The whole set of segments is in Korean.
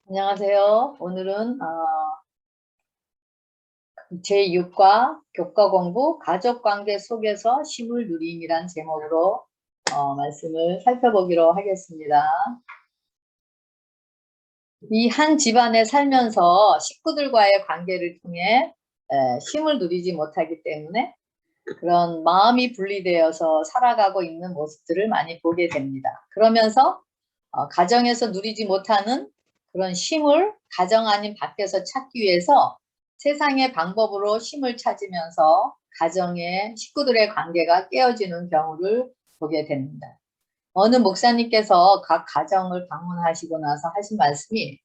안녕하세요. 오늘은 제6과 교과 공부 가족관계 속에서 쉼을 누림이란 제목으로 말씀을 살펴보기로 하겠습니다. 이 한 집안에 살면서 식구들과의 관계를 통해 쉼을 누리지 못하기 때문에 그런 마음이 분리되어서 살아가고 있는 모습들을 많이 보게 됩니다. 그러면서 가정에서 누리지 못하는 그런 쉼을 가정 아닌 밖에서 찾기 위해서 세상의 방법으로 쉼을 찾으면서 가정의 식구들의 관계가 깨어지는 경우를 보게 됩니다. 어느 목사님께서 각 가정을 방문하시고 나서 하신 말씀이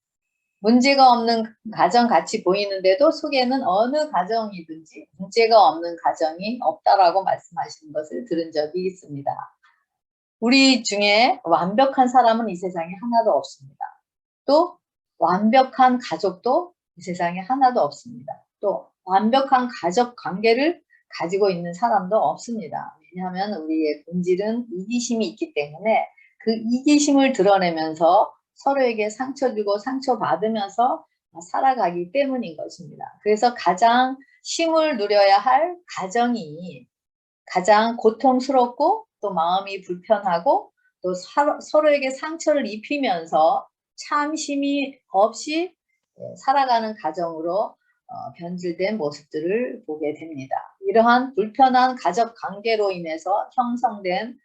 문제가 없는 가정 같이 보이는데도 속에는 어느 가정이든지 문제가 없는 가정이 없다라고 말씀하시는 것을 들은 적이 있습니다. 우리 중에 완벽한 사람은 이 세상에 하나도 없습니다. 또 완벽한 가족도 이 세상에 하나도 없습니다. 또 완벽한 가족 관계를 가지고 있는 사람도 없습니다. 왜냐하면 우리의 본질은 이기심이 있기 때문에 그 이기심을 드러내면서 서로에게 상처 주고 상처받으면서 살아가기 때문인 것입니다. 그래서 가장 쉼을 누려야 할 가정이 가장 고통스럽고 또 마음이 불편하고 또 서로에게 상처를 입히면서 참심이 없이 살아가는 가정으로 변질된 모습들을 보게 됩니다. 이러한 불편한 가족 관계로 인해서 형성된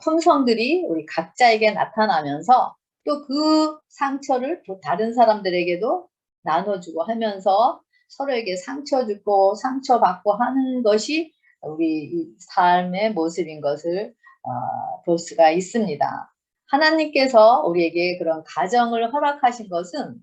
품성들이 우리 각자에게 나타나면서 또 그 상처를 또 다른 사람들에게도 나눠주고 하면서 서로에게 상처 주고 상처받고 하는 것이 우리 삶의 모습인 것을 볼 수가 있습니다. 하나님께서 우리에게 그런 가정을 허락하신 것은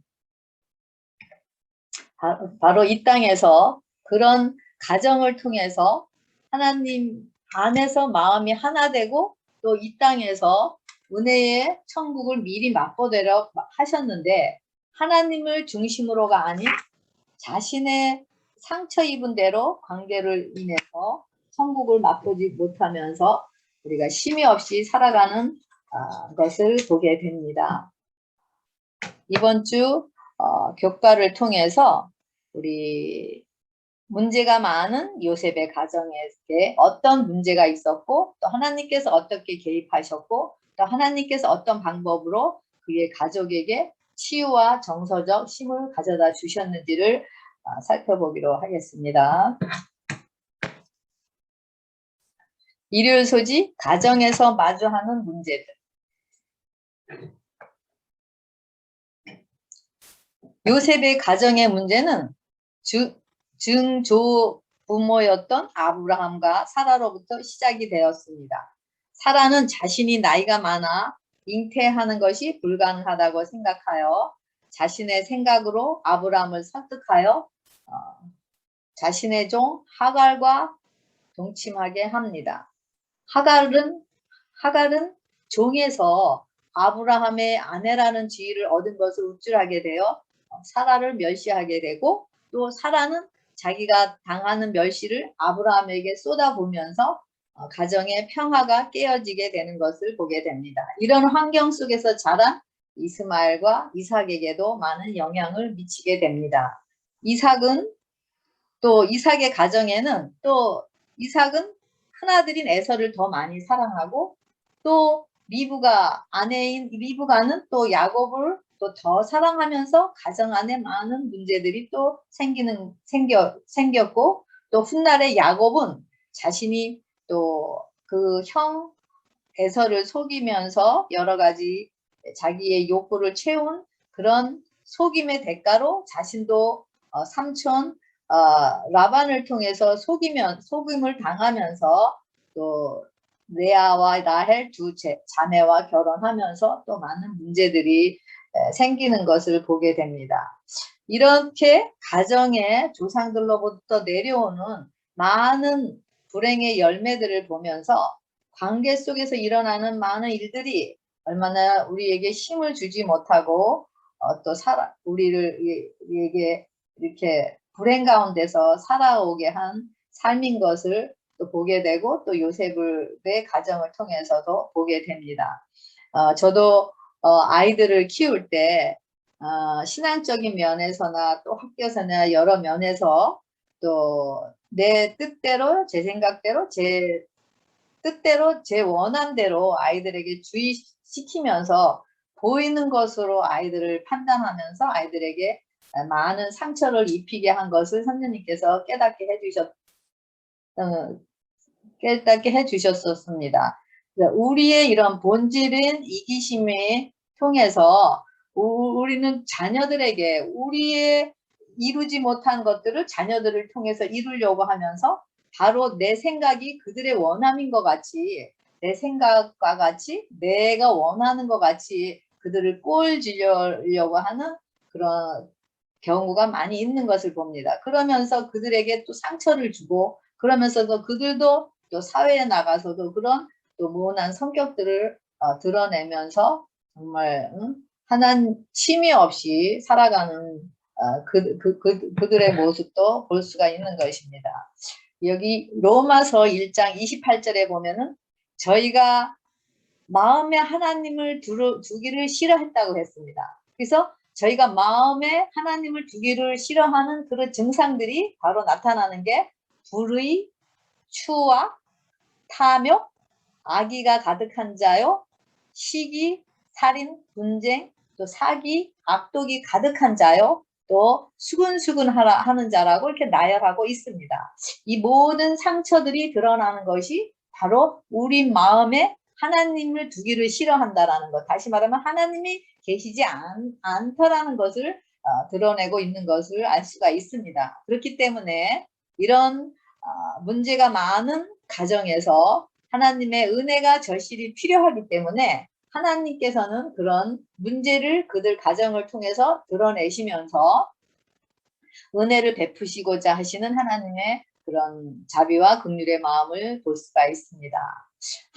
바로 이 땅에서 그런 가정을 통해서 하나님 안에서 마음이 하나 되고 또 이 땅에서 은혜의 천국을 미리 맛보도록 하셨는데 하나님을 중심으로가 아닌 자신의 상처 입은 대로 관계를 인해서 천국을 맛보지 못하면서 우리가 쉼이 없이 살아가는 것을 보게 됩니다. 이번 주 교과를 통해서 우리 문제가 많은 요셉의 가정에게 어떤 문제가 있었고 또 하나님께서 어떻게 개입하셨고 또 하나님께서 어떤 방법으로 그의 가족에게 치유와 정서적 쉼을 가져다 주셨는지를 살펴보기로 하겠습니다. 일요일 소지 가정에서 마주하는 문제들. 요셉의 가정의 문제는 증조 부모였던 아브라함과 사라로부터 시작이 되었습니다. 사라는 자신이 나이가 많아 잉태하는 것이 불가능하다고 생각하여 자신의 생각으로 아브라함을 설득하여 자신의 종 하갈과 동침하게 합니다. 하갈은 종에서 아브라함의 아내라는 지위를 얻은 것을 우쭐하게 되어 사라를 멸시하게 되고 또 사라는 자기가 당하는 멸시를 아브라함에게 쏟아보면서 가정의 평화가 깨어지게 되는 것을 보게 됩니다. 이런 환경 속에서 자란 이스마엘과 이삭에게도 많은 영향을 미치게 됩니다. 이삭의 가정에는 또 이삭은 큰아들인 에서를 더 많이 사랑하고 또 아내인 리브가는 또 야곱을 또 더 사랑하면서 가정 안에 많은 문제들이 또 생겼고 또 훗날에 야곱은 자신이 또 그 형 에서를 속이면서 여러 가지 자기의 욕구를 채운 그런 속임의 대가로 자신도 삼촌 라반을 통해서 속임을 당하면서 또 레아와 라헬 두 자매와 결혼하면서 또 많은 문제들이 생기는 것을 보게 됩니다. 이렇게 가정의 조상들로부터 내려오는 많은 불행의 열매들을 보면서 관계 속에서 일어나는 많은 일들이 얼마나 우리에게 힘을 주지 못하고 또 우리에게 이렇게 불행 가운데서 살아오게 한 삶인 것을 또 보게 되고 또 요셉의 가정을 통해서도 보게 됩니다. 저도 아이들을 키울 때 신앙적인 면에서나 또 학교에서나 여러 면에서 또 내 뜻대로 제 생각대로 제 뜻대로 제 원함대로 아이들에게 주의시키면서 보이는 것으로 아이들을 판단하면서 아이들에게 많은 상처를 입히게 한 것을 선생님께서 깨닫게 해주셨었습니다. 우리의 이런 본질인 이기심을 통해서 우리는 자녀들에게 우리의 이루지 못한 것들을 자녀들을 통해서 이루려고 하면서 바로 내 생각이 그들의 원함인 것 같이 내 생각과 같이 내가 원하는 것 같이 그들을 꼴지려고 하는 그런 경우가 많이 있는 것을 봅니다. 그러면서 그들에게 또 상처를 주고 그러면서도 그들도 또 사회에 나가서도 그런 또 모난 성격들을 드러내면서 정말 하나님 침해 없이 살아가는 그들의 모습도 볼 수가 있는 것입니다. 여기 로마서 1장 28절에 보면은 저희가 마음에 하나님을 두기를 싫어했다고 했습니다. 그래서 저희가 마음에 하나님을 두기를 싫어하는 그런 증상들이 바로 나타나는 게 불의, 추악, 탐욕, 악의가 가득한 자요, 시기, 살인, 분쟁, 또 사기, 악독이 가득한 자요, 또 수근수근 하는 자라고 이렇게 나열하고 있습니다. 이 모든 상처들이 드러나는 것이 바로 우리 마음에 하나님을 두기를 싫어한다라는 것, 다시 말하면 하나님이 계시지 않다라는 것을 드러내고 있는 것을 알 수가 있습니다. 그렇기 때문에 이런 문제가 많은 가정에서 하나님의 은혜가 절실히 필요하기 때문에 하나님께서는 그런 문제를 그들 가정을 통해서 드러내시면서 은혜를 베푸시고자 하시는 하나님의 그런 자비와 긍휼의 마음을 볼 수가 있습니다.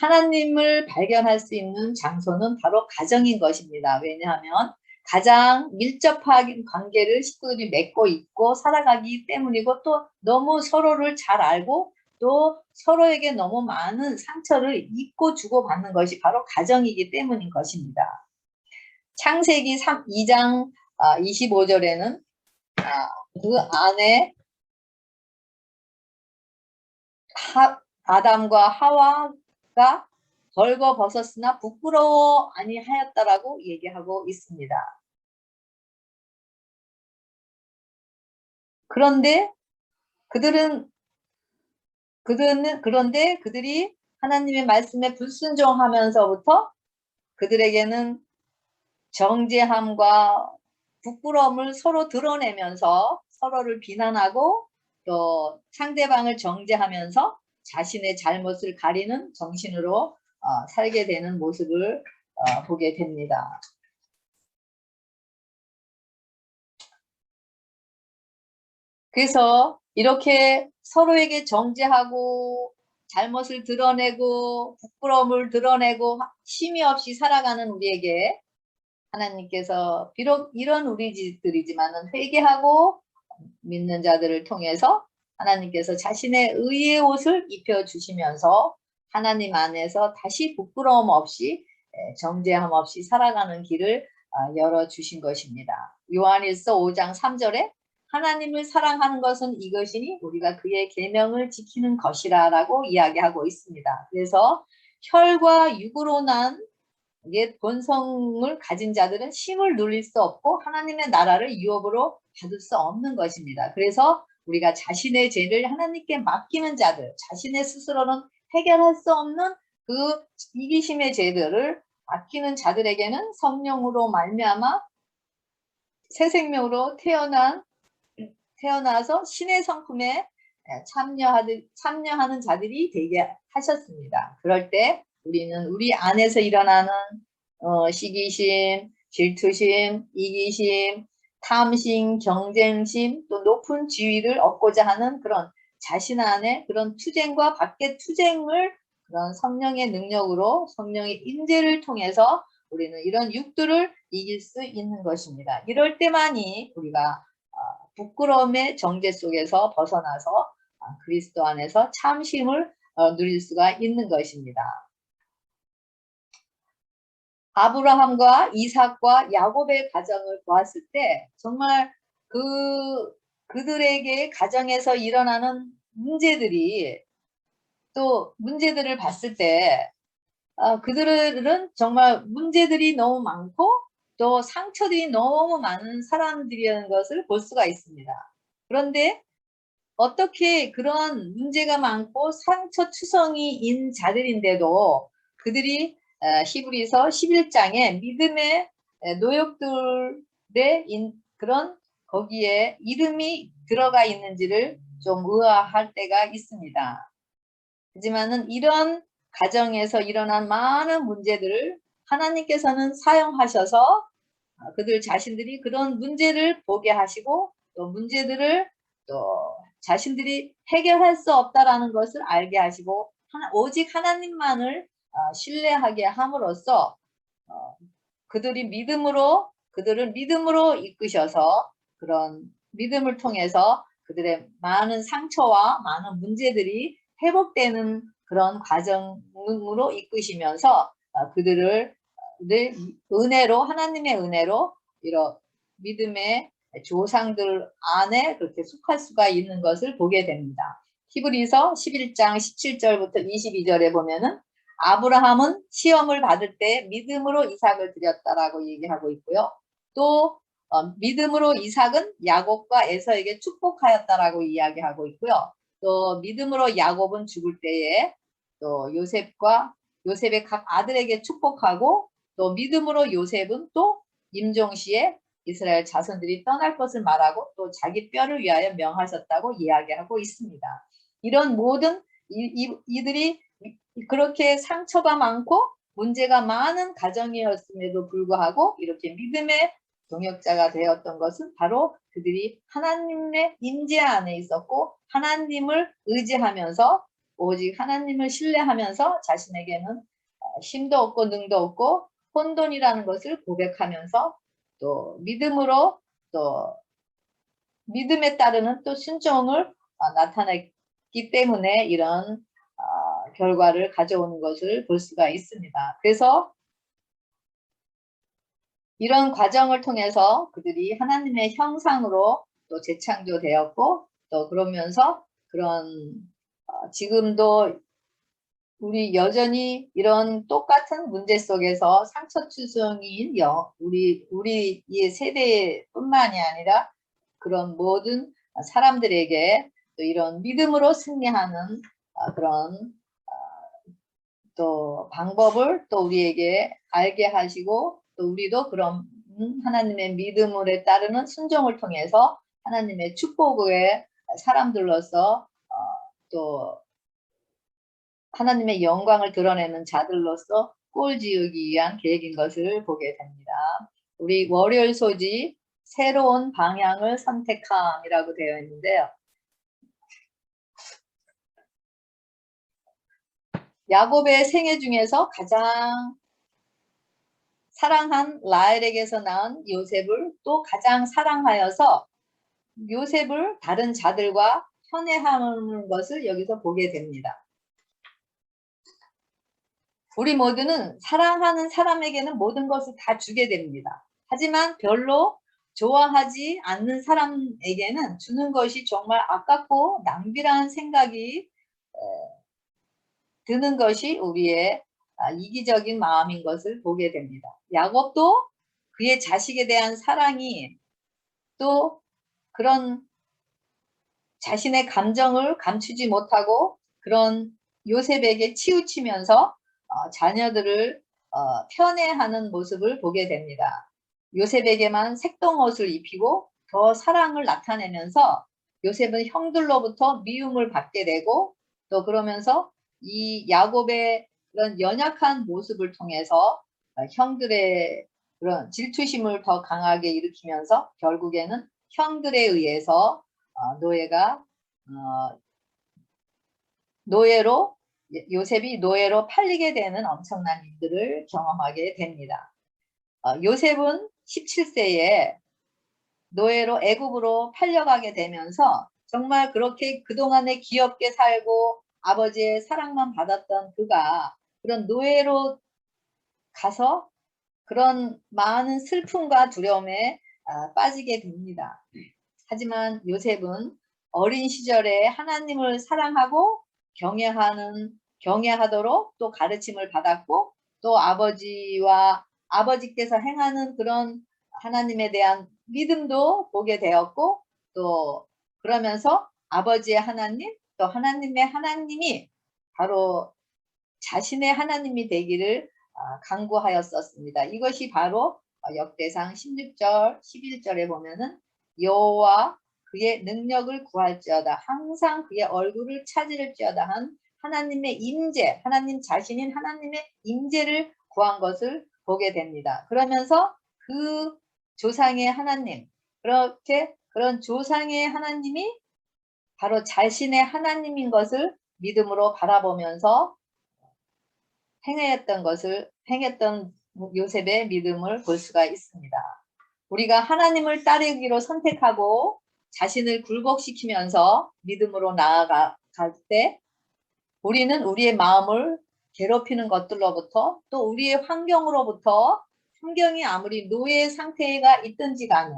하나님을 발견할 수 있는 장소는 바로 가정인 것입니다. 왜냐하면 가장 밀접한 관계를 식구들이 맺고 있고 살아가기 때문이고 또 너무 서로를 잘 알고 또 서로에게 너무 많은 상처를 입고 주고받는 것이 바로 가정이기 때문인 것입니다. 창세기 2장 25절에는 그 안에 아담과 하와가 벌거벗었으나 부끄러워 아니하였다라고 얘기하고 있습니다. 그런데 그들이 하나님의 말씀에 불순종하면서부터 그들에게는 정죄함과 부끄러움을 서로 드러내면서 서로를 비난하고 또 상대방을 정죄하면서 자신의 잘못을 가리는 정신으로 살게 되는 모습을 보게 됩니다. 그래서 이렇게 서로에게 정죄하고 잘못을 드러내고 부끄러움을 드러내고 쉼이 없이 살아가는 우리에게 하나님께서 비록 이런 우리들이지만은 회개하고 믿는 자들을 통해서 하나님께서 자신의 의의 옷을 입혀주시면서 하나님 안에서 다시 부끄러움 없이 정죄함 없이 살아가는 길을 열어주신 것입니다. 요한일서 5장 3절에 하나님을 사랑하는 것은 이것이니 우리가 그의 계명을 지키는 것이라 라고 이야기하고 있습니다. 그래서 혈과 육으로 난 옛 본성을 가진 자들은 힘을 누릴 수 없고 하나님의 나라를 유업으로 받을 수 없는 것입니다. 그래서 우리가 자신의 죄를 하나님께 맡기는 자들, 자신의 스스로는 해결할 수 없는 그 이기심의 죄들을 맡기는 자들에게는 성령으로 말미암아 새 생명으로 태어나서 신의 성품에 참여하는 자들이 되게 하셨습니다. 그럴 때 우리는 우리 안에서 일어나는 시기심, 질투심, 이기심, 탐심, 경쟁심, 또 높은 지위를 얻고자 하는 그런 자신 안에 그런 투쟁과 밖의 투쟁을 그런 성령의 능력으로 성령의 인재를 통해서 우리는 이런 육들을 이길 수 있는 것입니다. 이럴 때만이 우리가 부끄러움의 정죄 속에서 벗어나서 그리스도 안에서 참심을 누릴 수가 있는 것입니다. 아브라함과 이삭과 야곱의 가정을 보았을 때 정말 그들에게 가정에서 일어나는 문제들이 또 문제들을 봤을 때 그들은 정말 문제들이 너무 많고 또 상처들이 너무 많은 사람들이라는 것을 볼 수가 있습니다. 그런데 어떻게 그런 문제가 많고 상처투성이인 자들인데도 그들이 히브리서 11장에 믿음의 노역들의 그런 거기에 이름이 들어가 있는지를 좀 의아할 때가 있습니다. 하지만은 이런 가정에서 일어난 많은 문제들을 하나님께서는 사용하셔서 그들 자신들이 그런 문제를 보게 하시고 또 문제들을 또 자신들이 해결할 수 없다라는 것을 알게 하시고 오직 하나님만을 신뢰하게 함으로써 그들을 믿음으로 이끄셔서 그런 믿음을 통해서 그들의 많은 상처와 많은 문제들이 회복되는 그런 과정으로 이끄시면서 그들을 은혜로 하나님의 은혜로 이런 믿음의 조상들 안에 그렇게 속할 수가 있는 것을 보게 됩니다. 히브리서 11장 17절부터 22절에 보면은 아브라함은 시험을 받을 때 믿음으로 이삭을 드렸다라고 얘기하고 있고요. 또 믿음으로 이삭은 야곱과 에서에게 축복하였다라고 이야기하고 있고요. 또 믿음으로 야곱은 죽을 때에 또 요셉의 각 아들에게 축복하고 또 믿음으로 요셉은 또 임종시에 이스라엘 자손들이 떠날 것을 말하고 또 자기 뼈를 위하여 명하셨다고 이야기하고 있습니다. 이런 모든 이들이 그렇게 상처가 많고 문제가 많은 가정이었음에도 불구하고 이렇게 믿음의 동역자가 되었던 것은 바로 그들이 하나님의 임재 안에 있었고 하나님을 의지하면서 오직 하나님을 신뢰하면서 자신에게는 힘도 없고 능도 없고 혼돈이라는 것을 고백하면서 또 믿음으로 또 믿음에 따르는 또 순종을 나타냈기 때문에 이런 결과를 가져오는 것을 볼 수가 있습니다. 그래서 이런 과정을 통해서 그들이 하나님의 형상으로 또 재창조되었고 또 그러면서 그런 지금도 우리 여전히 이런 똑같은 문제 속에서 상처투성이인 우리 이 세대뿐만이 아니라 그런 모든 사람들에게 또 이런 믿음으로 승리하는 그런 또 방법을 또 우리에게 알게 하시고 또 우리도 그런 하나님의 믿음에 따르는 순종을 통해서 하나님의 축복의 사람들로서 또 하나님의 영광을 드러내는 자들로서 꼴지우기 위한 계획인 것을 보게 됩니다. 우리 월요일 소지 새로운 방향을 선택함이라고 되어 있는데요. 야곱의 생애 중에서 가장 사랑한 라헬에게서 낳은 요셉을 또 가장 사랑하여서 요셉을 다른 자들과 편애하는 것을 여기서 보게 됩니다. 우리 모두는 사랑하는 사람에게는 모든 것을 다 주게 됩니다. 하지만 별로 좋아하지 않는 사람에게는 주는 것이 정말 아깝고 낭비라는 생각이 드는 것이 우리의 이기적인 마음인 것을 보게 됩니다. 야곱도 그의 자식에 대한 사랑이 또 그런 자신의 감정을 감추지 못하고 그런 요셉에게 치우치면서 자녀들을 편애하는 모습을 보게 됩니다. 요셉에게만 색동옷을 입히고 더 사랑을 나타내면서 요셉은 형들로부터 미움을 받게 되고 또 그러면서 이 야곱의 그런 연약한 모습을 통해서 형들의 그런 질투심을 더 강하게 일으키면서 결국에는 형들에 의해서 요셉이 노예로 팔리게 되는 엄청난 일들을 경험하게 됩니다. 요셉은 17세에 노예로 애굽으로 팔려가게 되면서 정말 그렇게 그동안에 귀엽게 살고 아버지의 사랑만 받았던 그가 그런 노예로 가서 그런 많은 슬픔과 두려움에 빠지게 됩니다. 하지만 요셉은 어린 시절에 하나님을 사랑하고 경외하도록 또 가르침을 받았고, 또 아버지께서 행하는 그런 하나님에 대한 믿음도 보게 되었고, 또 그러면서 아버지의 하나님, 또 하나님의 하나님이 바로 자신의 하나님이 되기를 간구하였었습니다. 이것이 바로 역대상 16절, 11절에 보면은 여호와 그의 능력을 구할지어다, 항상 그의 얼굴을 찾을지어다 한 하나님의 임재, 하나님 자신인 하나님의 임재를 구한 것을 보게 됩니다. 그러면서 그 조상의 하나님, 그런 조상의 하나님이 바로 자신의 하나님인 것을 믿음으로 바라보면서 행했던 요셉의 믿음을 볼 수가 있습니다. 우리가 하나님을 따르기로 선택하고 자신을 굴복시키면서 믿음으로 나아갈 때 우리는 우리의 마음을 괴롭히는 것들로부터, 또 우리의 환경으로부터, 환경이 아무리 노예 상태가 있든지 간에,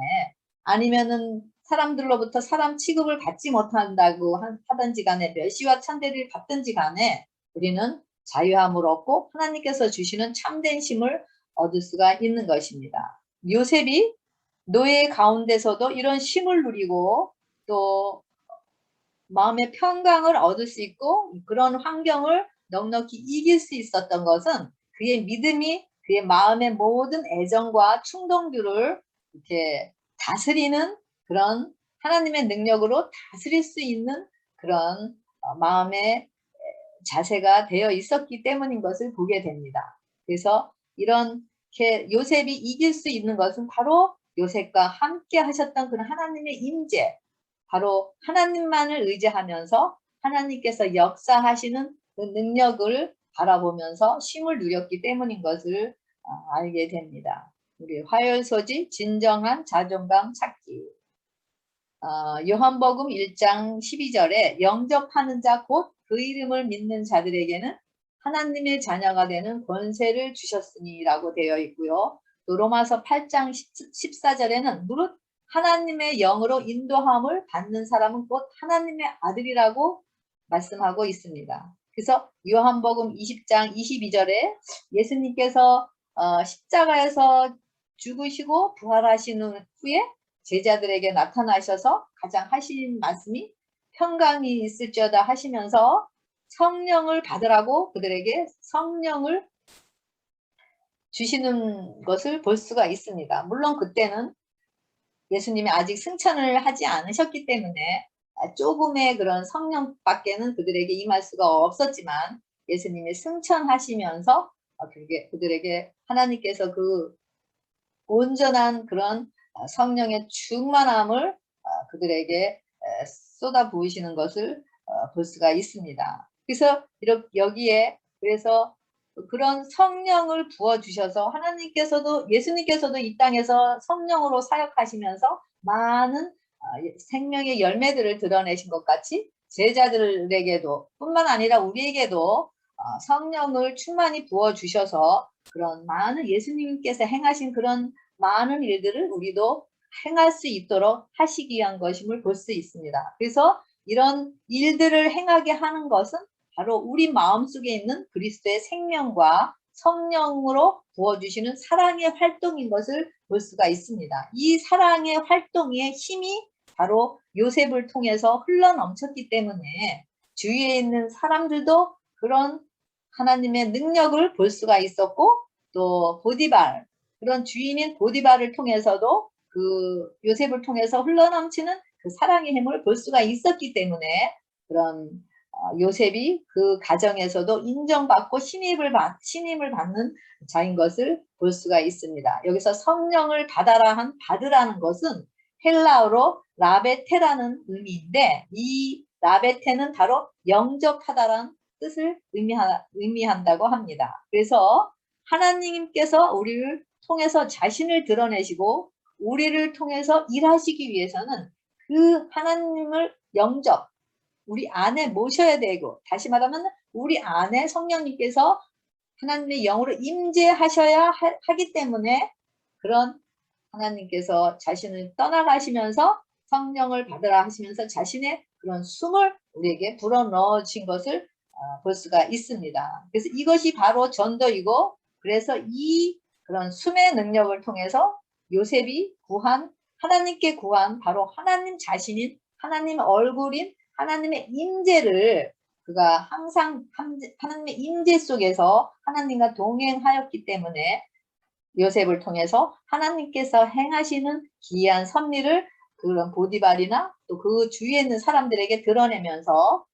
아니면은 사람들로부터 사람 취급을 받지 못한다고 하든지 간에, 멸시와 천대를 받든지 간에 우리는 자유함을 얻고 하나님께서 주시는 참된 힘을 얻을 수가 있는 것입니다. 요셉이 노예 가운데서도 이런 쉼을 누리고 또 마음의 평강을 얻을 수 있고 그런 환경을 넉넉히 이길 수 있었던 것은 그의 믿음이 그의 마음의 모든 애정과 충동들을 이렇게 다스리는 그런 하나님의 능력으로 다스릴 수 있는 그런 마음의 자세가 되어 있었기 때문인 것을 보게 됩니다. 그래서 이렇게 요셉이 이길 수 있는 것은 바로 요셉과 함께 하셨던 그런 하나님의 임재, 바로 하나님만을 의지하면서 하나님께서 역사하시는 그 능력을 바라보면서 쉼을 누렸기 때문인 것을 알게 됩니다. 우리 화요일소지 진정한 자존감 찾기. 요한복음 1장 12절에 영접하는 자 곧 그 이름을 믿는 자들에게는 하나님의 자녀가 되는 권세를 주셨으니 라고 되어 있고요. 또 로마서 8장 14절에는 무릇 하나님의 영으로 인도함을 받는 사람은 곧 하나님의 아들이라고 말씀하고 있습니다. 그래서 요한복음 20장 22절에 예수님께서 십자가에서 죽으시고 부활하신 후에 제자들에게 나타나셔서 가장 하신 말씀이 평강이 있을지어다 하시면서 성령을 받으라고 그들에게 성령을 주시는 것을 볼 수가 있습니다. 물론 그때는 예수님이 아직 승천을 하지 않으셨기 때문에 조금의 그런 성령밖에는 그들에게 임할 수가 없었지만 예수님이 승천하시면서 그들에게 하나님께서 그 온전한 그런 성령의 충만함을 그들에게 쏟아 부으시는 것을 볼 수가 있습니다. 그래서 여기에 그래서 그런 성령을 부어 주셔서 예수님께서도 이 땅에서 성령으로 사역하시면서 많은 생명의 열매들을 드러내신 것 같이 제자들에게도 뿐만 아니라 우리에게도 성령을 충만히 부어 주셔서 그런 많은 예수님께서 행하신 그런 많은 일들을 우리도 행할 수 있도록 하시기 위한 것임을 볼 수 있습니다. 그래서 이런 일들을 행하게 하는 것은 바로 우리 마음속에 있는 그리스도의 생명과 성령으로 부어주시는 사랑의 활동인 것을 볼 수가 있습니다. 이 사랑의 활동의 힘이 바로 요셉을 통해서 흘러넘쳤기 때문에 주위에 있는 사람들도 그런 하나님의 능력을 볼 수가 있었고, 또 그런 주인인 보디발을 통해서도 그 요셉을 통해서 흘러넘치는 그 사랑의 힘을 볼 수가 있었기 때문에 그런 요셉이 그 가정에서도 인정받고 신임을 받는 자인 것을 볼 수가 있습니다. 여기서 성령을 받으라는 것은 헬라어로 라베테라는 의미인데, 이 라베테는 바로 영접하다라는 뜻을 의미한다고 합니다. 그래서 하나님께서 우리를 통해서 자신을 드러내시고 우리를 통해서 일하시기 위해서는 그 하나님을 우리 안에 모셔야 되고, 다시 말하면 우리 안에 성령님께서 하나님의 영으로 임재하셔야 하기 때문에 그런 하나님께서 자신을 떠나가시면서 성령을 받으라 하시면서 자신의 그런 숨을 우리에게 불어넣으신 것을 볼 수가 있습니다. 그래서 이것이 바로 전도이고, 그래서 이 그런 숨의 능력을 통해서 요셉이 하나님께 구한 바로 하나님 자신인 하나님 얼굴인 하나님의 임재를 그가 항상 하나님의 임재 속에서 하나님과 동행하였기 때문에 요셉을 통해서 하나님께서 행하시는 기이한 섭리를 그런 보디발이나 또 그 주위에 있는 사람들에게 드러내면서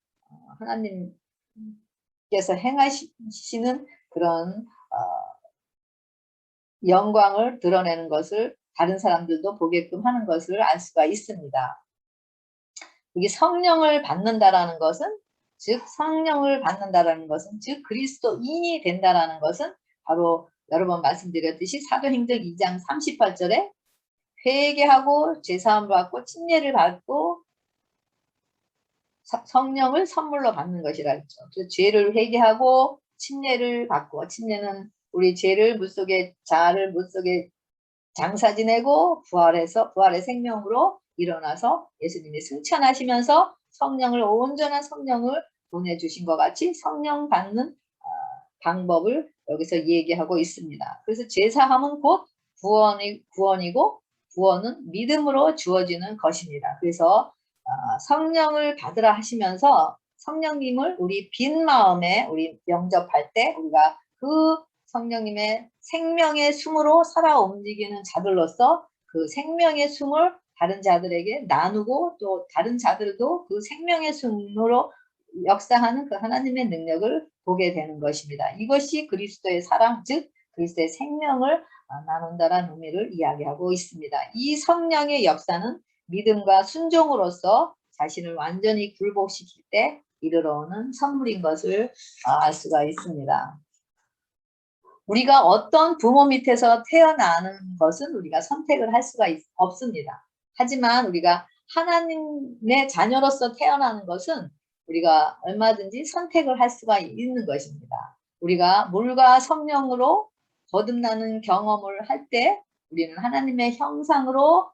하나님께서 행하시는 그런 영광을 드러내는 것을 다른 사람들도 보게끔 하는 것을 알 수가 있습니다. 이게 성령을 받는다라는 것은 즉 그리스도인이 된다라는 것은 바로 여러 번 말씀드렸듯이 사도행전 2장 38절에 회개하고 죄사함을 받고 침례를 받고 성령을 선물로 받는 것이라 했죠. 죄를 회개하고 침례를 받고, 침례는 우리 죄를 자아를 물속에 장사 지내고 부활의 생명으로 일어나서 예수님이 승천하시면서 온전한 성령을 보내주신 것 같이 성령 받는 방법을 여기서 얘기하고 있습니다. 그래서 제사함은 곧 구원이고, 구원은 믿음으로 주어지는 것입니다. 그래서 성령을 받으라 하시면서 성령님을 우리 빈 마음에 우리 영접할 때 우리가 그 성령님의 생명의 숨으로 살아 움직이는 자들로서 그 생명의 숨을 다른 자들에게 나누고, 또 다른 자들도 그 생명의 숨으로 역사하는 그 하나님의 능력을 보게 되는 것입니다. 이것이 그리스도의 사랑, 즉 그리스도의 생명을 나눈다라는 의미를 이야기하고 있습니다. 이 성령의 역사는 믿음과 순종으로서 자신을 완전히 굴복시킬 때 이르러오는 선물인 것을 알 수가 있습니다. 우리가 어떤 부모 밑에서 태어나는 것은 우리가 선택을 할 수가 없습니다. 하지만 우리가 하나님의 자녀로서 태어나는 것은 우리가 얼마든지 선택을 할 수가 있는 것입니다. 우리가 물과 성령으로 거듭나는 경험을 할 때 우리는 하나님의 형상으로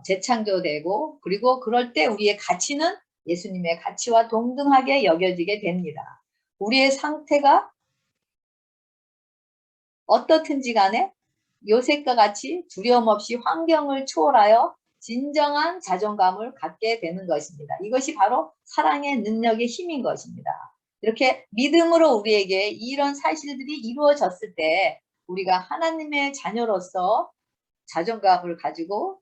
재창조되고, 그리고 그럴 때 우리의 가치는 예수님의 가치와 동등하게 여겨지게 됩니다. 우리의 상태가 어떻든지 간에 요셉과 같이 두려움 없이 환경을 초월하여 진정한 자존감을 갖게 되는 것입니다. 이것이 바로 사랑의 능력의 힘인 것입니다. 이렇게 믿음으로 우리에게 이런 사실들이 이루어졌을 때 우리가 하나님의 자녀로서 자존감을 가지고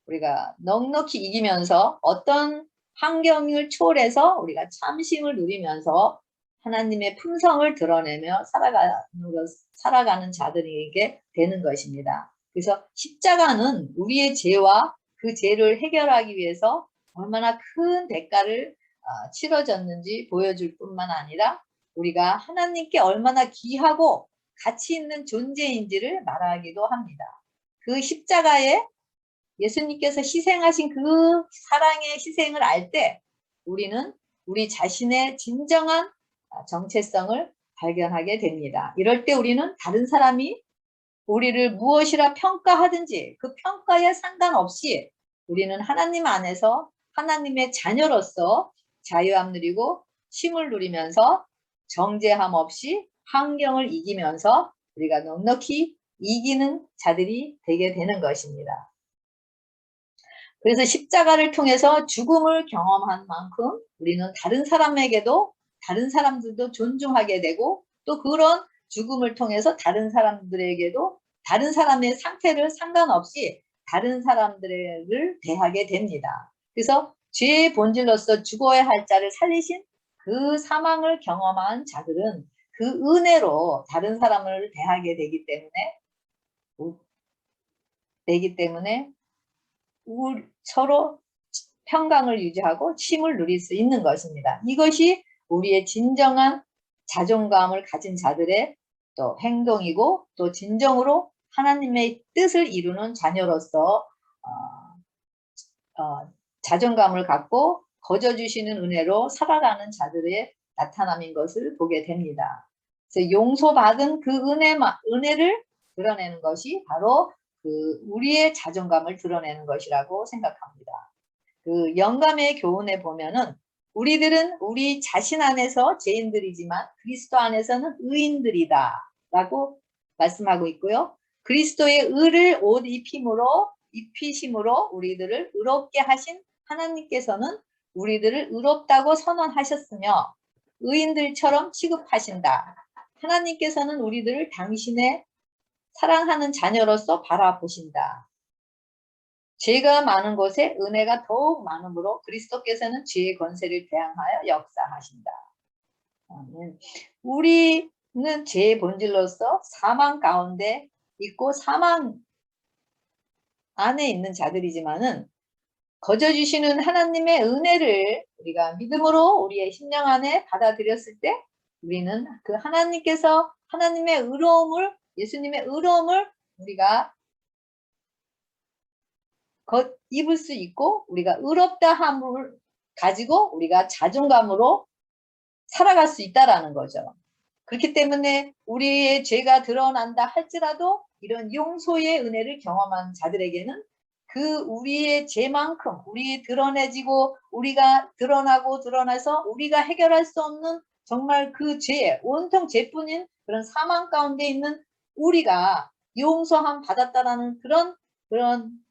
우리가 넉넉히 이기면서 어떤 환경을 초월해서 우리가 참심을 누리면서 하나님의 품성을 드러내며 살아가는 자들에게 되는 것입니다. 그래서 십자가는 우리의 죄와 그 죄를 해결하기 위해서 얼마나 큰 대가를 치러졌는지 보여줄 뿐만 아니라 우리가 하나님께 얼마나 귀하고 가치 있는 존재인지를 말하기도 합니다. 그 십자가에 예수님께서 희생하신 그 사랑의 희생을 알 때 우리는 우리 자신의 진정한 정체성을 발견하게 됩니다. 이럴 때 우리는 다른 사람이 우리를 무엇이라 평가하든지 그 평가에 상관없이 우리는 하나님 안에서 하나님의 자녀로서 자유함 누리고 쉼을 누리면서 정죄함 없이 환경을 이기면서 우리가 넉넉히 이기는 자들이 되게 되는 것입니다. 그래서 십자가를 통해서 죽음을 경험한 만큼 우리는 다른 사람들도 존중하게 되고, 또 그런 죽음을 통해서 다른 사람들에게도 다른 사람의 상태를 상관없이 다른 사람들을 대하게 됩니다. 그래서 죄의 본질로서 죽어야 할 자를 살리신 그 사망을 경험한 자들은 그 은혜로 다른 사람을 대하게 되기 때문에 서로 평강을 유지하고 쉼을 누릴 수 있는 것입니다. 이것이 우리의 진정한 자존감을 가진 자들의 또 행동이고, 또 진정으로 하나님의 뜻을 이루는 자녀로서 자존감을 갖고 거저 주시는 은혜로 살아가는 자들의 나타남인 것을 보게 됩니다. 그래서 용서받은 그 은혜를 드러내는 것이 바로 그 우리의 자존감을 드러내는 것이라고 생각합니다. 그 영감의 교훈에 보면은 우리들은 우리 자신 안에서 죄인들이지만 그리스도 안에서는 의인들이다 라고 말씀하고 있고요. 그리스도의 의를 옷 입히심으로 우리들을 의롭게 하신 하나님께서는 우리들을 의롭다고 선언하셨으며 의인들처럼 취급하신다. 하나님께서는 우리들을 당신의 사랑하는 자녀로서 바라보신다. 죄가 많은 곳에 은혜가 더욱 많으므로 그리스도께서는 죄의 권세를 대항하여 역사하신다. 우리는 죄의 본질로서 사망 가운데 있고 사망 안에 있는 자들이지만은 거저 주시는 하나님의 은혜를 우리가 믿음으로 우리의 심령 안에 받아들였을 때 우리는 그 하나님께서 하나님의 의로움을 예수님의 의로움을 우리가 입을 수 있고 우리가 의롭다함을 가지고 우리가 자존감으로 살아갈 수 있다라는 거죠. 그렇기 때문에 우리의 죄가 드러난다 할지라도 이런 용서의 은혜를 경험한 자들에게는 그 우리의 죄만큼 우리 드러내지고 우리가 드러나서 우리가 해결할 수 없는 정말 그 죄, 온통 죄뿐인 그런 사망 가운데 있는 우리가 용서함 받았다라는 그런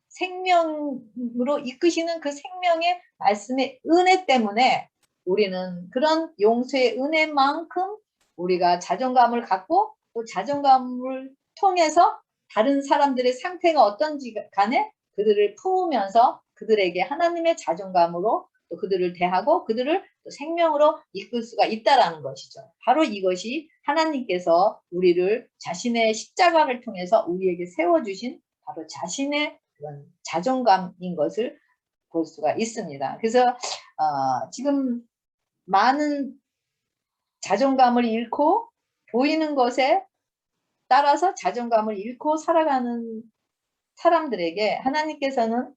생명으로 이끄시는 그 생명의 말씀의 은혜 때문에 우리는 그런 용서의 은혜만큼 우리가 자존감을 갖고 또 자존감을 통해서 다른 사람들의 상태가 어떤지 간에 그들을 품으면서 그들에게 하나님의 자존감으로 또 그들을 대하고 그들을 또 생명으로 이끌 수가 있다라는 것이죠. 바로 이것이 하나님께서 우리를 자신의 십자가를 통해서 우리에게 세워주신 바로 자신의 그런 자존감인 것을 볼 수가 있습니다. 그래서 지금 많은 자존감을 잃고 보이는 것에 따라서 자존감을 잃고 살아가는 사람들에게 하나님께서는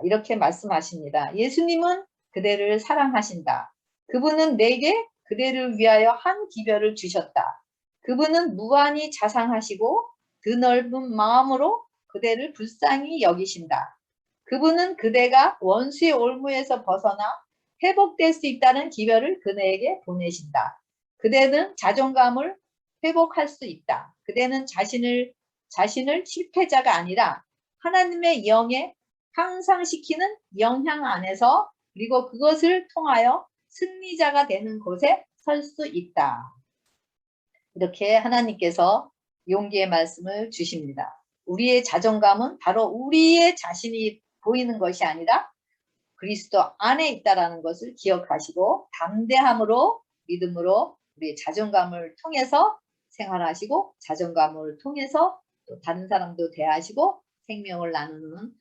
이렇게 말씀하십니다. 예수님은 그대를 사랑하신다. 그분은 내게 그대를 위하여 한 기별을 주셨다. 그분은 무한히 자상하시고 그 넓은 마음으로 그대를 불쌍히 여기신다. 그분은 그대가 원수의 올무에서 벗어나 회복될 수 있다는 기별을 그대에게 보내신다. 그대는 자존감을 회복할 수 있다. 그대는 자신을 실패자가 아니라 하나님의 영에 향상시키는 영향 안에서 그리고 그것을 통하여 승리자가 되는 곳에 설 수 있다. 이렇게 하나님께서 용기의 말씀을 주십니다. 우리의 자존감은 바로 우리의 자신이 보이는 것이 아니라 그리스도 안에 있다라는 것을 기억하시고 담대함으로 믿음으로 우리의 자존감을 통해서 생활하시고 자존감을 통해서 또 다른 사람도 대하시고 생명을 나누는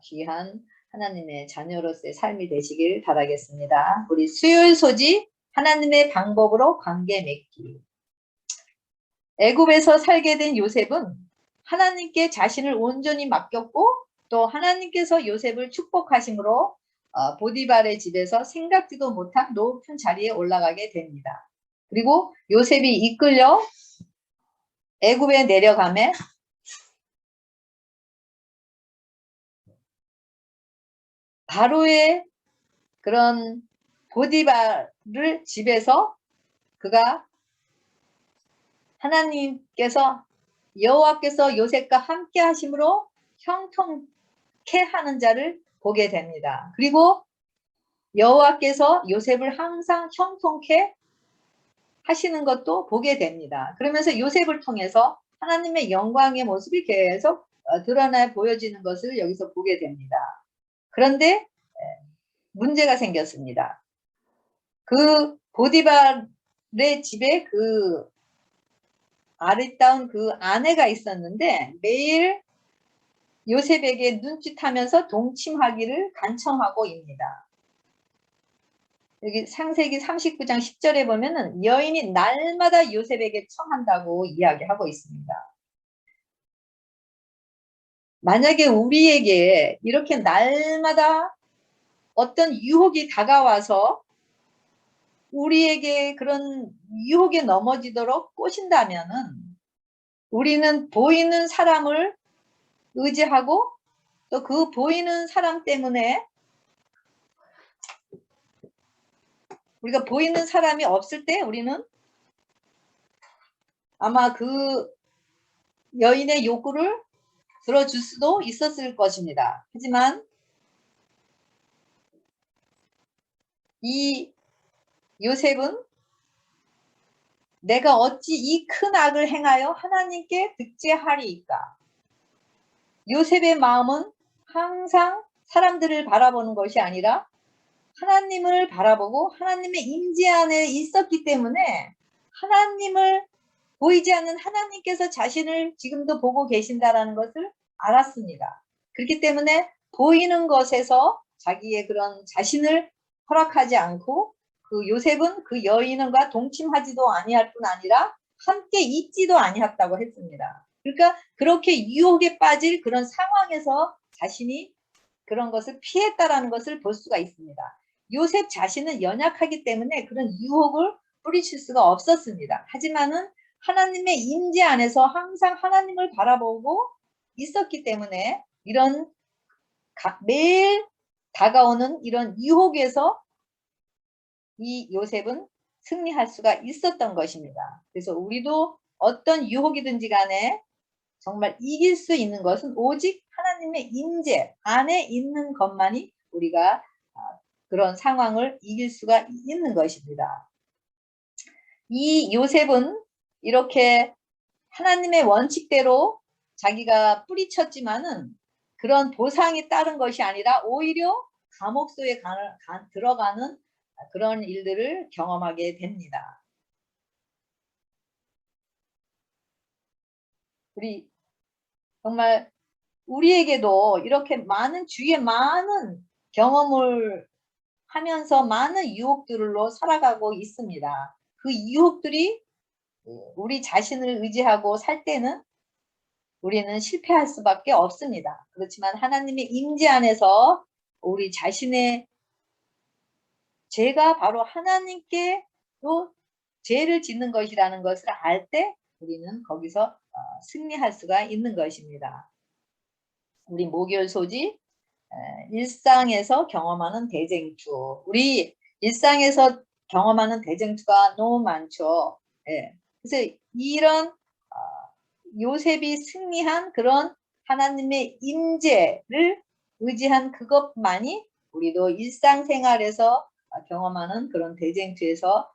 귀한 하나님의 자녀로서의 삶이 되시길 바라겠습니다. 우리 수요일 소지 하나님의 방법으로 관계 맺기. 애굽에서 살게 된 요셉은 하나님께 자신을 온전히 맡겼고 또 하나님께서 요셉을 축복하심으로 보디발의 집에서 생각지도 못한 높은 자리에 올라가게 됩니다. 그리고 요셉이 이끌려 애굽에 내려가매 바로의 그런 보디발을 집에서 그가 하나님께서 여호와께서 요셉과 함께 하심으로 형통케 하는 자를 보게 됩니다. 그리고 여호와께서 요셉을 항상 형통케 하시는 것도 보게 됩니다. 그러면서 요셉을 통해서 하나님의 영광의 모습이 계속 드러나 보여지는 것을 여기서 보게 됩니다. 그런데 문제가 생겼습니다. 그 보디발의 집에 그 아리따운 그 아내가 있었는데 매일 요셉에게 눈짓하면서 동침하기를 간청하고입니다. 여기 창세기 39장 10절에 보면은 여인이 날마다 요셉에게 청한다고 이야기하고 있습니다. 만약에 우리에게 이렇게 날마다 어떤 유혹이 다가와서 우리에게 그런 유혹에 넘어지도록 꼬신다면은 우리는 보이는 사람을 의지하고 또 그 보이는 사람 때문에 우리가 보이는 사람이 없을 때 우리는 아마 그 여인의 요구를 들어줄 수도 있었을 것입니다. 하지만 이 요셉은 내가 어찌 이 큰 악을 행하여 하나님께 득죄하리이까. 요셉의 마음은 항상 사람들을 바라보는 것이 아니라 하나님을 바라보고 하나님의 임재 안에 있었기 때문에 하나님을 보이지 않는 하나님께서 자신을 지금도 보고 계신다라는 것을 알았습니다. 그렇기 때문에 보이는 것에서 자기의 그런 자신을 허락하지 않고 그 요셉은 그 여인과 동침하지도 아니할 뿐 아니라 함께 있지도 아니했다고 했습니다. 그러니까 그렇게 유혹에 빠질 그런 상황에서 자신이 그런 것을 피했다라는 것을 볼 수가 있습니다. 요셉 자신은 연약하기 때문에 그런 유혹을 뿌리칠 수가 없었습니다. 하지만은 하나님의 임재 안에서 항상 하나님을 바라보고 있었기 때문에 이런 매일 다가오는 이런 유혹에서 이 요셉은 승리할 수가 있었던 것입니다. 그래서 우리도 어떤 유혹이든지 간에 정말 이길 수 있는 것은 오직 하나님의 임재 안에 있는 것만이 우리가 그런 상황을 이길 수가 있는 것입니다. 이 요셉은 이렇게 하나님의 원칙대로 자기가 뿌리쳤지만은 그런 보상이 따른 것이 아니라 오히려 감옥소에 들어가는 그런 일들을 경험하게 됩니다. 우리 정말 우리에게도 이렇게 많은 주위에 많은 경험을 하면서 많은 유혹들로 살아가고 있습니다. 그 유혹들이 우리 자신을 의지하고 살 때는 우리는 실패할 수밖에 없습니다. 그렇지만 하나님의 임재 안에서 우리 자신의 죄가 바로 하나님께로 죄를 짓는 것이라는 것을 알 때 우리는 거기서 승리할 수가 있는 것입니다. 우리 목요일 소지 일상에서 경험하는 대쟁투. 우리 일상에서 경험하는 대쟁투가 너무 많죠. 예. 그래서 이런 요셉이 승리한 그런 하나님의 임재를 의지한 그것만이 우리도 일상생활에서 경험하는 그런 대쟁투에서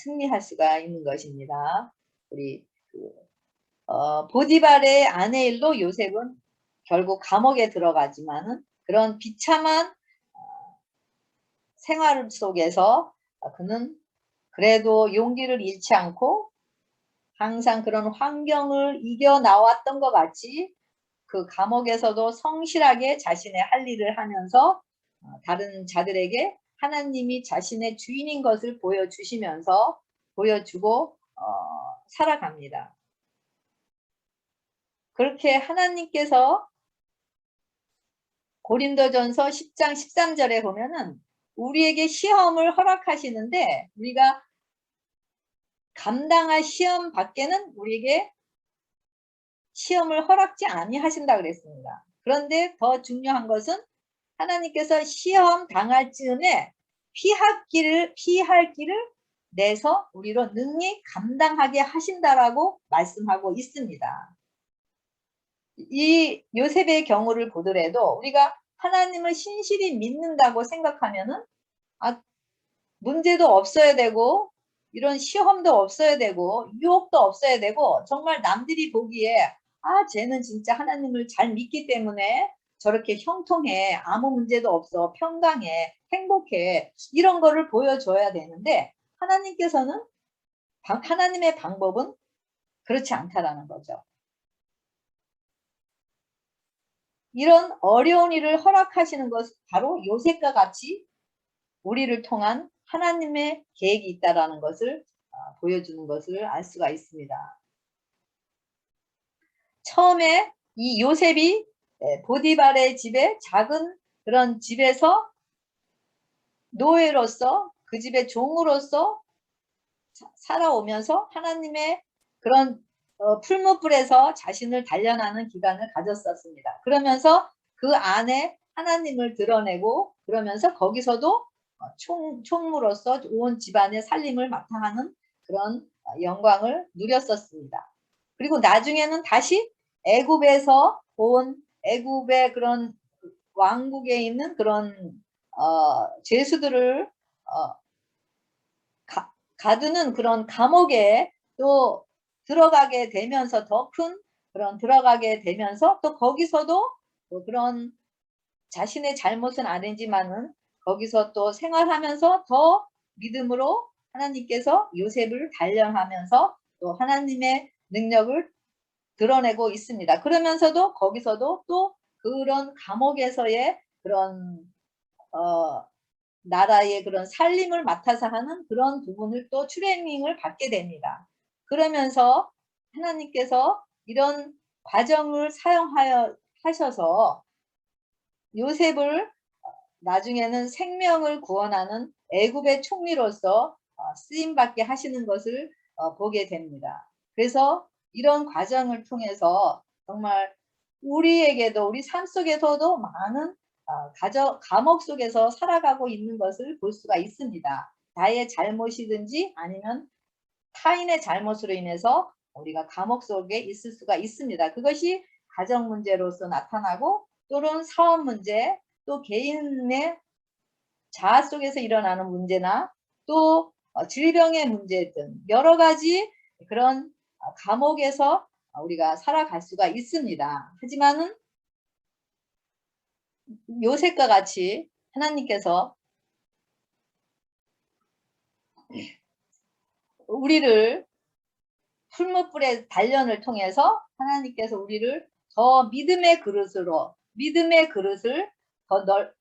승리할 수가 있는 것입니다. 우리 보디발의 아내일로 요셉은 결국 감옥에 들어가지만은 그런 비참한 생활 속에서 그는 그래도 용기를 잃지 않고 항상 그런 환경을 이겨 나왔던 것 같이 그 감옥에서도 성실하게 자신의 할 일을 하면서 다른 자들에게 하나님이 자신의 주인인 것을 보여주고 살아갑니다. 그렇게 하나님께서 고린도전서 10장 13절에 보면은 우리에게 시험을 허락하시는데 우리가 감당할 시험 밖에는 우리에게 시험을 허락지 아니하신다 그랬습니다. 그런데 더 중요한 것은 하나님께서 시험 당할 즈음에 피할 길을 내서 우리로 능히 감당하게 하신다라고 말씀하고 있습니다. 이 요셉의 경우를 보더라도 우리가 하나님을 신실히 믿는다고 생각하면은 문제도 없어야 되고 이런 시험도 없어야 되고 유혹도 없어야 되고 정말 남들이 보기에 쟤는 진짜 하나님을 잘 믿기 때문에 저렇게 형통해, 아무 문제도 없어, 평강해, 행복해, 이런 거를 보여줘야 되는데 하나님께서는 하나님의 방법은 그렇지 않다라는 거죠. 이런 어려운 일을 허락하시는 것은 바로 요셉과 같이 우리를 통한 하나님의 계획이 있다라는 것을 보여주는 것을 알 수가 있습니다. 처음에 이 요셉이 보디발의 집에 작은 그런 집에서 노예로서 그 집의 종으로서 살아오면서 하나님의 그런 풀무불에서 자신을 단련하는 기간을 가졌었습니다. 그러면서 그 안에 하나님을 드러내고 그러면서 거기서도 총무로서 온 집안의 살림을 맡아 하는 그런 영광을 누렸었습니다. 그리고 나중에는 다시 애굽에서 온 애굽의 그런 왕국에 있는 그런 죄수들을 가두는 그런 감옥에 또 들어가게 되면서 더 큰 그런 들어가게 되면서 또 거기서도 또 그런 자신의 잘못은 아니지만은 거기서 또 생활하면서 더 믿음으로 하나님께서 요셉을 단련하면서 또 하나님의 능력을 드러내고 있습니다. 그러면서도 거기서도 또 그런 감옥에서의 그런 나라의 그런 살림을 맡아서 하는 그런 부분을 또 트레이닝을 받게 됩니다. 그러면서 하나님께서 이런 과정을 사용하여 하셔서 요셉을 나중에는 생명을 구원하는 애굽의 총리로서 쓰임받게 하시는 것을 보게 됩니다. 그래서 이런 과정을 통해서 정말 우리에게도 우리 삶 속에서도 많은 감옥 속에서 살아가고 있는 것을 볼 수가 있습니다. 나의 잘못이든지 아니면 타인의 잘못으로 인해서 우리가 감옥 속에 있을 수가 있습니다. 그것이 가정 문제로서 나타나고 또는 사업 문제, 또 개인의 자아 속에서 일어나는 문제나 또 질병의 문제 등 여러 가지 그런 감옥에서 우리가 살아갈 수가 있습니다. 하지만은 요셉과 같이 하나님께서 우리를 풀무불의 단련을 통해서 하나님께서 우리를 더 믿음의 그릇으로 믿음의 그릇을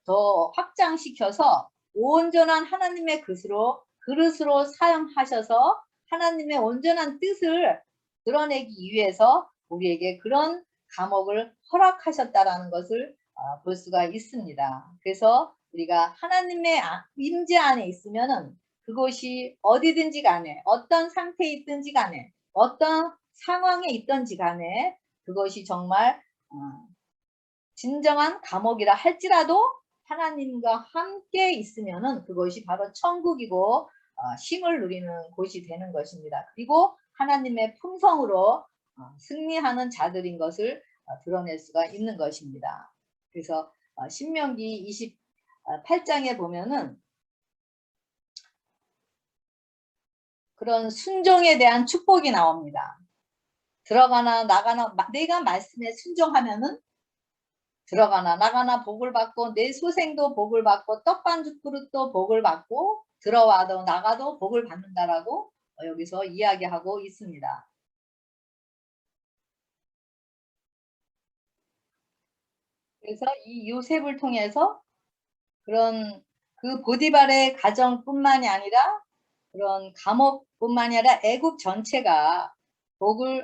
더 확장시켜서 온전한 하나님의 그릇으로 사용하셔서 하나님의 온전한 뜻을 드러내기 위해서 우리에게 그런 감옥을 허락하셨다라는 것을 볼 수가 있습니다. 그래서 우리가 하나님의 임재 안에 있으면은 그것이 어디든지 간에 어떤 상태에 있든지 간에 어떤 상황에 있든지 간에 그것이 정말 진정한 감옥이라 할지라도 하나님과 함께 있으면은 그것이 바로 천국이고 쉼을 누리는 곳이 되는 것입니다. 그리고 하나님의 품성으로 승리하는 자들인 것을 드러낼 수가 있는 것입니다. 그래서 신명기 28장에 보면은 그런 순종에 대한 축복이 나옵니다. 들어가나 나가나 내가 말씀에 순종하면은 들어가나 나가나 복을 받고 내 소생도 복을 받고 떡반죽 그릇도 복을 받고 들어와도 나가도 복을 받는다라고 여기서 이야기하고 있습니다. 그래서 이 요셉을 통해서 그런 그 보디발의 가정뿐만이 아니라 그런 감옥뿐만이 아니라 애굽 전체가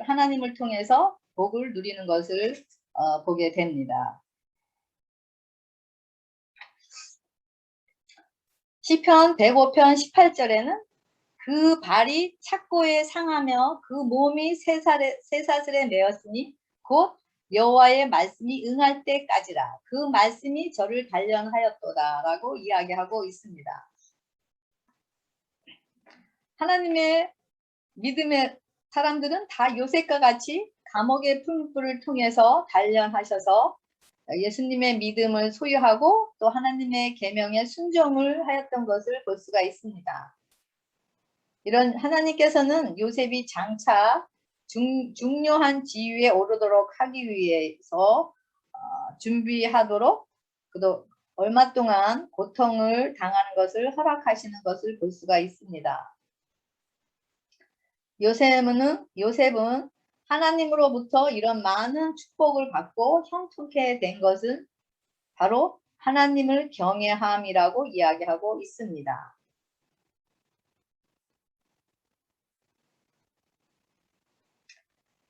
하나님을 통해서 복을 누리는 것을 보게 됩니다. 시편 105편 18절에는 그 발이 착고에 상하며 그 몸이 쇠사슬에 매었으니 곧 여호와의 말씀이 응할 때까지라. 그 말씀이 저를 단련하였도다 라고 이야기하고 있습니다. 하나님의 믿음의 사람들은 다 요셉과 같이 감옥의 풀무불을 통해서 단련하셔서 예수님의 믿음을 소유하고 또 하나님의 계명에 순종을 하였던 것을 볼 수가 있습니다. 이런 하나님께서는 요셉이 장차 중요한 지위에 오르도록 하기 위해서 준비하도록 그도 얼마 동안 고통을 당하는 것을 허락하시는 것을 볼 수가 있습니다. 요셉은 하나님으로부터 이런 많은 축복을 받고 형통케 된 것은 바로 하나님을 경외함이라고 이야기하고 있습니다.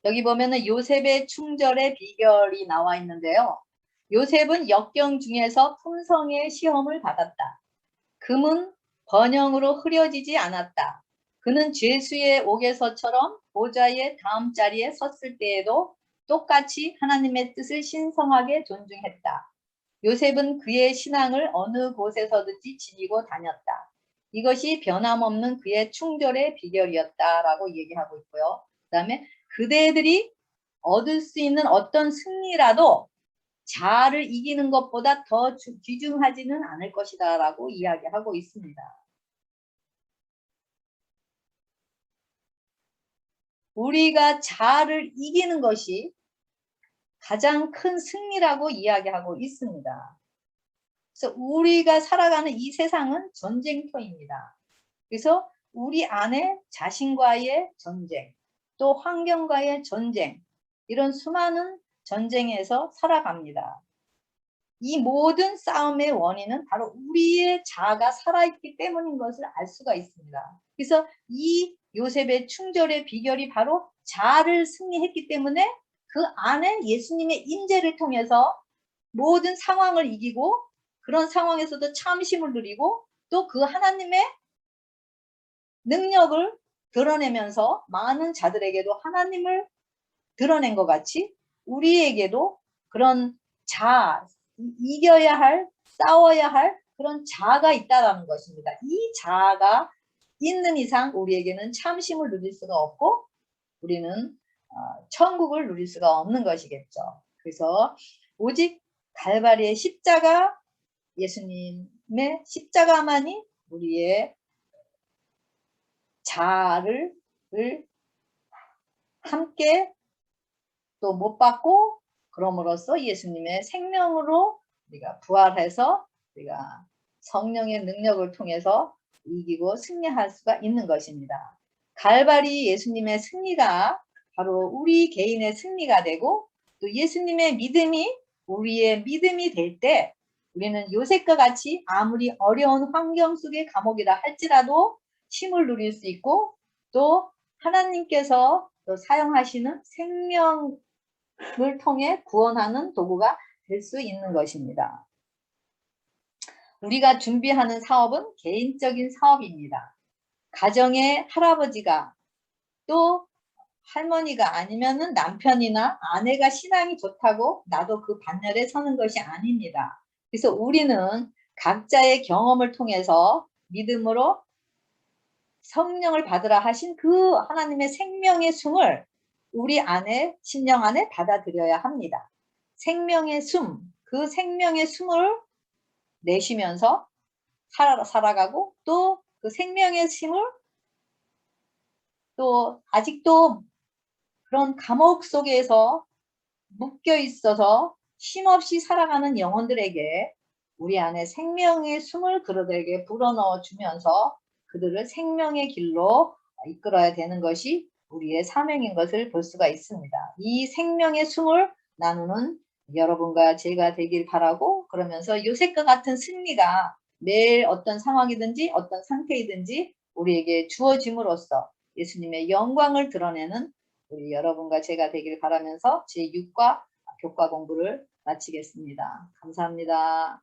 여기 보면은 요셉의 충절의 비결이 나와 있는데요. 요셉은 역경 중에서 품성의 시험을 받았다. 금은 번영으로 흐려지지 않았다. 그는 죄수의 옥에서처럼 보좌의 다음 자리에 섰을 때에도 똑같이 하나님의 뜻을 신성하게 존중했다. 요셉은 그의 신앙을 어느 곳에서든지 지니고 다녔다. 이것이 변함없는 그의 충절의 비결이었다라고 얘기하고 있고요. 그 다음에 그대들이 얻을 수 있는 어떤 승리라도 자아를 이기는 것보다 더 귀중하지는 않을 것이다 라고 이야기하고 있습니다. 우리가 자아를 이기는 것이 가장 큰 승리라고 이야기하고 있습니다. 그래서 우리가 살아가는 이 세상은 전쟁터입니다. 그래서 우리 안에 자신과의 전쟁, 또 환경과의 전쟁, 이런 수많은 전쟁에서 살아갑니다. 이 모든 싸움의 원인은 바로 우리의 자아가 살아있기 때문인 것을 알 수가 있습니다. 그래서 이 요셉의 충절의 비결이 바로 자아를 승리했기 때문에 그 안에 예수님의 인재를 통해서 모든 상황을 이기고 그런 상황에서도 참심을 누리고 또 그 하나님의 능력을 드러내면서 많은 자들에게도 하나님을 드러낸 것 같이 우리에게도 그런 자아, 이겨야 할, 싸워야 할 그런 자아가 있다는 것입니다. 이 자아가 있는 이상 우리에게는 참심을 누릴 수가 없고 우리는 천국을 누릴 수가 없는 것이겠죠. 그래서 오직 갈바리의 십자가, 예수님의 십자가만이 우리의 자아를 함께 또 못 받고 그럼으로써 예수님의 생명으로 우리가 부활해서 우리가 성령의 능력을 통해서 이기고 승리할 수가 있는 것입니다. 갈바리 예수님의 승리가 바로 우리 개인의 승리가 되고 또 예수님의 믿음이 우리의 믿음이 될 때 우리는 요셉과 같이 아무리 어려운 환경 속의 감옥이라 할지라도 힘을 누릴 수 있고 또 하나님께서 또 사용하시는 생명을 통해 구원하는 도구가 될 수 있는 것입니다. 우리가 준비하는 사업은 개인적인 사업입니다. 가정의 할아버지가 또 할머니가 아니면은 남편이나 아내가 신앙이 좋다고 나도 그 반열에 서는 것이 아닙니다. 그래서 우리는 각자의 경험을 통해서 믿음으로 성령을 받으라 하신 그 하나님의 생명의 숨을 우리 안에 심령 안에 받아들여야 합니다. 생명의 숨, 그 생명의 숨을 내쉬면서 살아가고 또 그 생명의 힘을 또 아직도 그런 감옥 속에서 묶여 있어서 쉼없이 살아가는 영혼들에게 우리 안에 생명의 숨을 그들에게 불어넣어 주면서 그들을 생명의 길로 이끌어야 되는 것이 우리의 사명인 것을 볼 수가 있습니다. 이 생명의 숨을 나누는 여러분과 제가 되길 바라고 그러면서 요셉과 같은 승리가 매일 어떤 상황이든지 어떤 상태이든지 우리에게 주어짐으로써 예수님의 영광을 드러내는 우리 여러분과 제가 되길 바라면서 제6과 교과 공부를 마치겠습니다. 감사합니다.